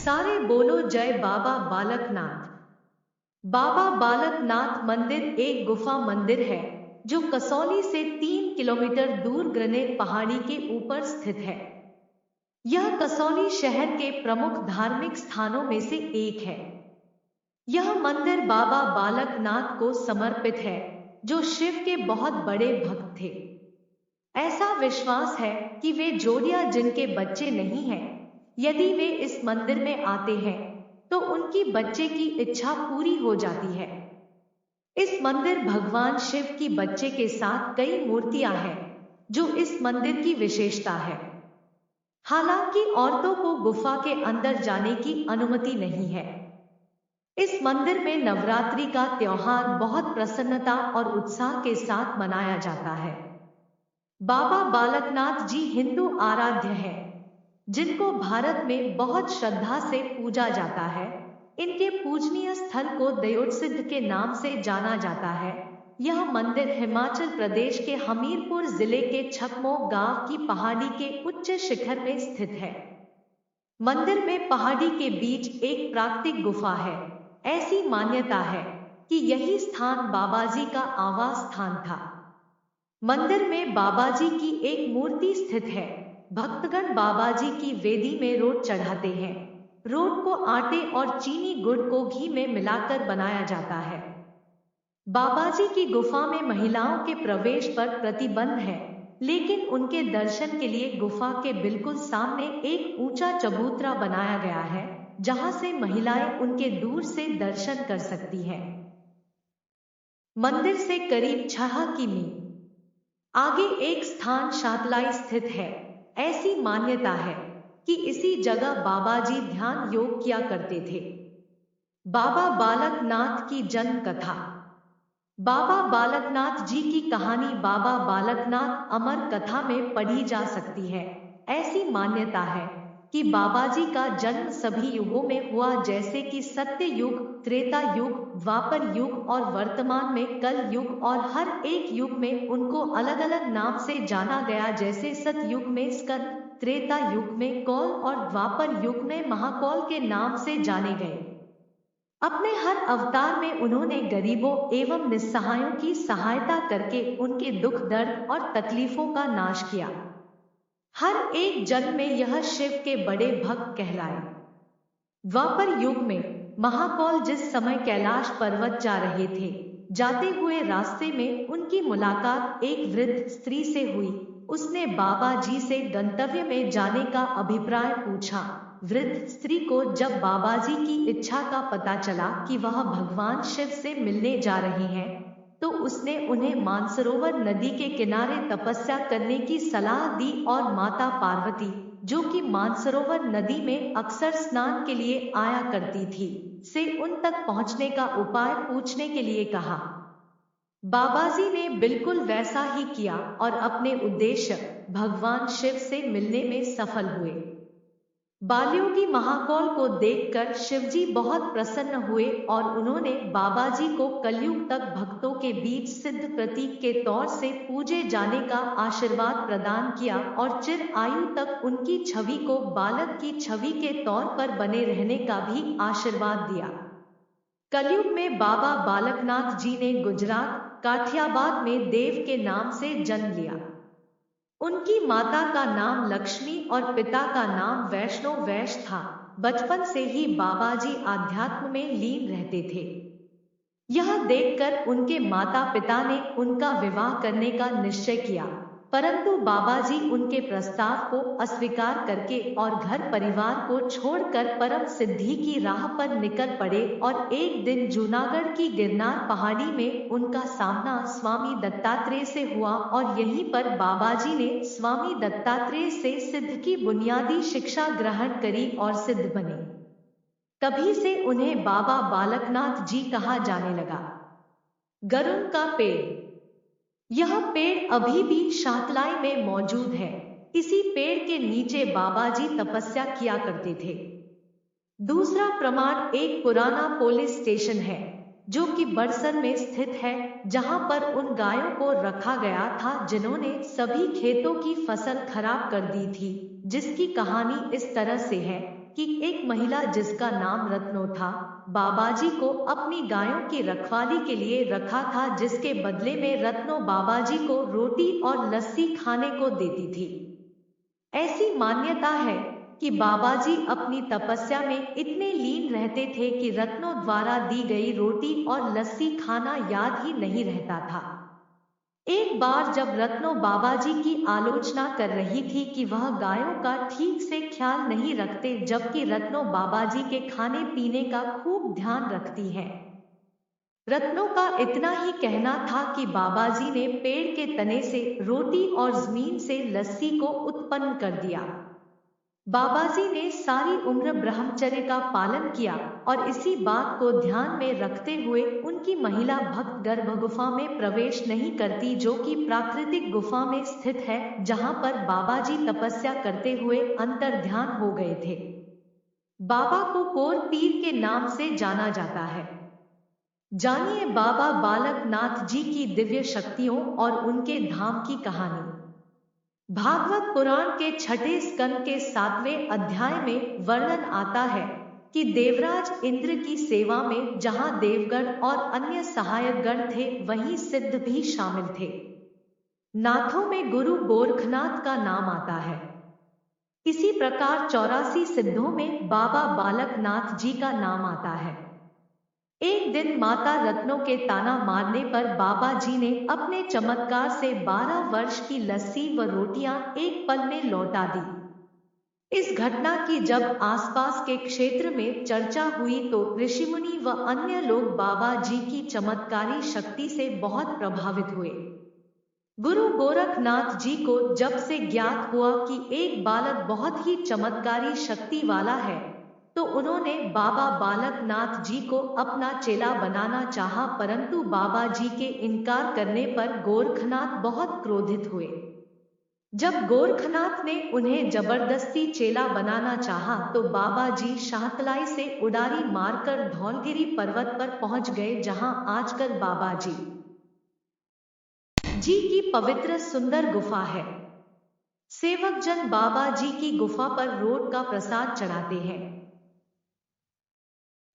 सारे बोलो जय बाबा बालकनाथ। बाबा बालकनाथ मंदिर एक गुफा मंदिर है जो कसौली से 3 किलोमीटर दूर ग्रेनेड पहाड़ी के ऊपर स्थित है। यह कसौली शहर के प्रमुख धार्मिक स्थानों में से एक है। यह मंदिर बाबा बालकनाथ को समर्पित है, जो शिव के बहुत बड़े भक्त थे। ऐसा विश्वास है कि वे जोड़ियां जिनके बच्चे नहीं हैं, यदि वे इस मंदिर में आते हैं तो उनकी बच्चे की इच्छा पूरी हो जाती है। इस मंदिर भगवान शिव की बच्चे के साथ कई मूर्तियां हैं, जो इस मंदिर की विशेषता है। हालांकि औरतों को गुफा के अंदर जाने की अनुमति नहीं है। इस मंदिर में नवरात्रि का त्योहार बहुत प्रसन्नता और उत्साह के साथ मनाया जाता है। बाबा बालकनाथ जी हिंदू आराध्य हैं, जिनको भारत में बहुत श्रद्धा से पूजा जाता है। इनके पूजनीय स्थल को दयोटसिद्ध के नाम से जाना जाता है। यह मंदिर हिमाचल प्रदेश के हमीरपुर जिले के छकमोह गांव की पहाड़ी के उच्च शिखर में स्थित है। मंदिर में पहाड़ी के बीच एक प्राकृतिक गुफा है। ऐसी मान्यता है कि यही स्थान बाबाजी का आवास स्थान था। मंदिर में बाबाजी की एक मूर्ति स्थित है। भक्तगण बाबाजी की वेदी में रोट चढ़ाते हैं। रोट को आटे और चीनी गुड़ को घी में मिलाकर बनाया जाता है। बाबाजी की गुफा में महिलाओं के प्रवेश पर प्रतिबंध है, लेकिन उनके दर्शन के लिए गुफा के बिल्कुल सामने एक ऊंचा चबूतरा बनाया गया है, जहां से महिलाएं उनके दूर से दर्शन कर सकती हैं। मंदिर से करीब 6 किमी आगे एक स्थान शातलाई स्थित है। ऐसी मान्यता है कि इसी जगह बाबाजी ध्यान योग किया करते थे। बाबा बालकनाथ की जन्म कथा। बाबा बालकनाथ जी की कहानी बाबा बालकनाथ अमर कथा में पढ़ी जा सकती है। ऐसी मान्यता है कि बाबाजी का जन्म सभी युगों में हुआ, जैसे कि सत्य युग, त्रेता युग, द्वापर युग और वर्तमान में कल युग, और हर एक युग में उनको अलग अलग नाम से जाना गया, जैसे सतयुग में स्कंद, त्रेता युग में कौल और द्वापर युग में महाकौल के नाम से जाने गए। अपने हर अवतार में उन्होंने गरीबों एवं निस्सहायों की सहायता करके उनके दुख दर्द और तकलीफों का नाश किया। हर एक जन्म में यह शिव के बड़े भक्त कहलाए। द्वापर युग में महाकौल जिस समय कैलाश पर्वत जा रहे थे, जाते हुए रास्ते में उनकी मुलाकात एक वृद्ध स्त्री से हुई। उसने बाबा जी से गंतव्य में जाने का अभिप्राय पूछा। वृद्ध स्त्री को जब बाबा जी की इच्छा का पता चला कि वह भगवान शिव से मिलने जा रहे हैं, तो उसने उन्हें मानसरोवर नदी के किनारे तपस्या करने की सलाह दी और माता पार्वती, जो कि मानसरोवर नदी में अक्सर स्नान के लिए आया करती थी, से उन तक पहुंचने का उपाय पूछने के लिए कहा। बाबाजी ने बिल्कुल वैसा ही किया और अपने उद्देश्य भगवान शिव से मिलने में सफल हुए। बालयोगी महाकौल को देखकर शिवजी बहुत प्रसन्न हुए और उन्होंने बाबाजी को कलयुग तक भक्तों के बीच सिद्ध प्रतीक के तौर से पूजे जाने का आशीर्वाद प्रदान किया और चिर आयु तक उनकी छवि को बालक की छवि के तौर पर बने रहने का भी आशीर्वाद दिया। कलयुग में बाबा बालकनाथ जी ने गुजरात काठियावाड़ में देव के नाम से जन्म लिया। उनकी माता का नाम लक्ष्मी और पिता का नाम वैष्णव वैश्य था। बचपन से ही बाबाजी आध्यात्म में लीन रहते थे। यह देखकर उनके माता पिता ने उनका विवाह करने का निश्चय किया, परंतु बाबाजी उनके प्रस्ताव को अस्वीकार करके और घर परिवार को छोड़कर परम सिद्धि की राह पर निकल पड़े। और एक दिन जूनागढ़ की गिरनार पहाड़ी में उनका सामना स्वामी दत्तात्रेय से हुआ और यहीं पर बाबाजी ने स्वामी दत्तात्रेय से सिद्ध की बुनियादी शिक्षा ग्रहण करी और सिद्ध बने। तभी से उन्हें बाबा बालकनाथ जी कहा जाने लगा। गरुड़ का पेड़। यह पेड़ अभी भी शातलाई में मौजूद है। इसी पेड़ के नीचे बाबाजी तपस्या किया करते थे। दूसरा प्रमाण एक पुराना पुलिस स्टेशन है, जो कि बड़सर में स्थित है, जहां पर उन गायों को रखा गया था जिन्होंने सभी खेतों की फसल खराब कर दी थी, जिसकी कहानी इस तरह से है कि एक महिला जिसका नाम रत्नो था, बाबाजी को अपनी गायों की रखवाली के लिए रखा था, जिसके बदले में रत्नो बाबाजी को रोटी और लस्सी खाने को देती थी। ऐसी मान्यता है कि बाबाजी अपनी तपस्या में इतने लीन रहते थे कि रत्नों द्वारा दी गई रोटी और लस्सी खाना याद ही नहीं रहता था। एक बार जब रत्नो बाबाजी की आलोचना कर रही थी कि वह गायों का ठीक से ख्याल नहीं रखते, जबकि रत्नो बाबाजी के खाने पीने का खूब ध्यान रखती हैं। रत्नों का इतना ही कहना था कि बाबाजी ने पेड़ के तने से रोटी और जमीन से लस्सी को उत्पन्न कर दिया। बाबाजी ने सारी उम्र ब्रह्मचर्य का पालन किया और इसी बात को ध्यान में रखते हुए उनकी महिला भक्त गर्भ गुफा में प्रवेश नहीं करती, जो कि प्राकृतिक गुफा में स्थित है, जहां पर बाबाजी तपस्या करते हुए अंतर ध्यान हो गए थे। बाबा को कोर पीर के नाम से जाना जाता है। जानिए बाबा बालक नाथ जी की दिव्य शक्तियों और उनके धाम की कहानी। भागवत पुराण के छठे स्कंद के 7वें अध्याय में वर्णन आता है कि देवराज इंद्र की सेवा में जहां देवगण और अन्य सहायक गण थे, वहीं सिद्ध भी शामिल थे। नाथों में गुरु गोरखनाथ का नाम आता है। इसी प्रकार 84 सिद्धों में बाबा बालक नाथ जी का नाम आता है। एक दिन माता रत्नों के ताना मारने पर बाबा जी ने अपने चमत्कार से 12 वर्ष की लस्सी व रोटियां एक पल में लौटा दी। इस घटना की जब आसपास के क्षेत्र में चर्चा हुई तो ऋषिमुनि व अन्य लोग बाबा जी की चमत्कारी शक्ति से बहुत प्रभावित हुए। गुरु गोरखनाथ जी को जब से ज्ञात हुआ कि एक बालक बहुत ही चमत्कारी शक्ति वाला है, तो उन्होंने बाबा बालक नाथ जी को अपना चेला बनाना चाहा, परंतु बाबा जी के इनकार करने पर गोरखनाथ बहुत क्रोधित हुए। जब गोरखनाथ ने उन्हें जबरदस्ती चेला बनाना चाहा, तो बाबा जी शाहतलाई से उडारी मारकर धौलगिरी पर्वत पर पहुंच गए, जहां आजकल बाबा जी की पवित्र सुंदर गुफा है। सेवक जन बाबा जी की गुफा पर रोट का प्रसाद चढ़ाते हैं।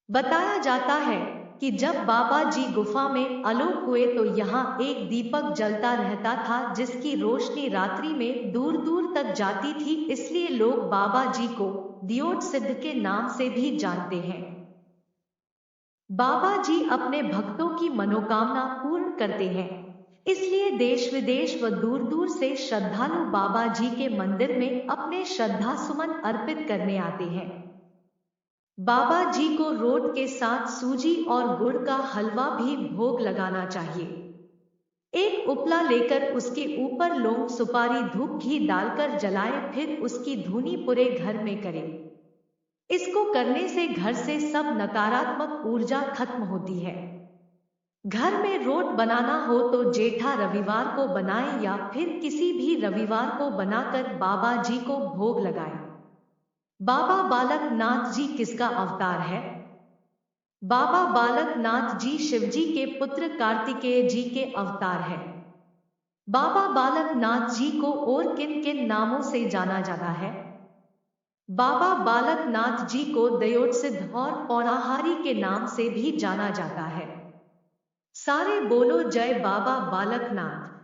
बताया जाता है कि जब बाबा जी गुफा में अलोप हुए तो यहाँ एक दीपक जलता रहता था, जिसकी रोशनी रात्रि में दूर दूर तक जाती थी, इसलिए लोग बाबा जी को दियोट सिद्ध के नाम से भी जानते हैं। बाबा जी अपने भक्तों की मनोकामना पूर्ण करते हैं, इसलिए देश विदेश व दूर दूर से श्रद्धालु बाबा जी के मंदिर में अपने श्रद्धा सुमन अर्पित करने आते हैं। बाबा जी को रोट के साथ सूजी और गुड़ का हलवा भी भोग लगाना चाहिए। एक उपला लेकर उसके ऊपर लौंग सुपारी धूप घी डालकर जलाएं, फिर उसकी धुनी पूरे घर में करें। इसको करने से घर से सब नकारात्मक ऊर्जा खत्म होती है। घर में रोट बनाना हो तो जेठा रविवार को बनाएं या फिर किसी भी रविवार को बनाकर बाबा जी को भोग लगाएं। बाबा बालक नाथ जी किसका अवतार है? बाबा बालक नाथ जी शिवजी के पुत्र कार्तिकेय जी के अवतार है। बाबा बालक नाथ जी को और किन किन नामों से जाना जाता है? बाबा बालक नाथ जी को दयोटसिद्ध और पौराहारी के नाम से भी जाना जाता है। सारे बोलो जय बाबा बालक नाथ।